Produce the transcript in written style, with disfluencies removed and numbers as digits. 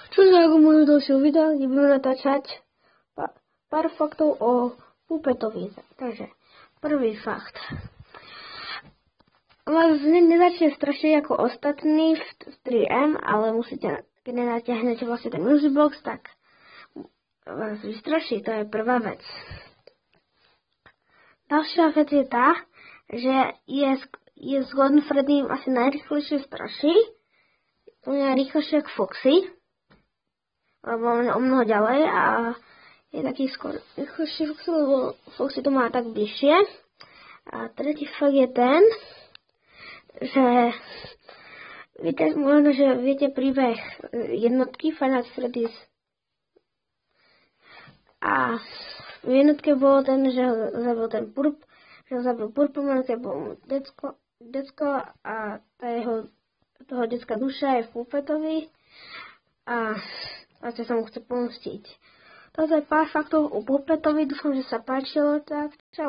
Čože ako môžu ďalšieho videa, kde budeme natáčať pár faktov o Puppetovi. Takže, prvý fakt. Nezačne strašne ako ostatní v 3M, ale musíte, keď nenatiahnete vlastne ten music box, tak vás vystraší, to je prvá vec. Ďalšia vec je tá, že je s Gordon Freddym asi najrýchlejšie straší. To je rýchlejšie ako Foxy, lebo on je o mnoho ďalej a je taký skôr rýchlejšie, lebo Foxy to má tak bližšie. A tretí fakt je ten, že viete, možno, že viete príbeh jednotky Five Nights at Freddy's. A v jednotke bolo ten, že zabil ten Purpleman, keď bol decko a toho detská duša je v Puppetovi a vlastne sa mu chce pomstiť. Toto je pár faktov o Puppetovi, dúfam, že sa páčilo, tak čau.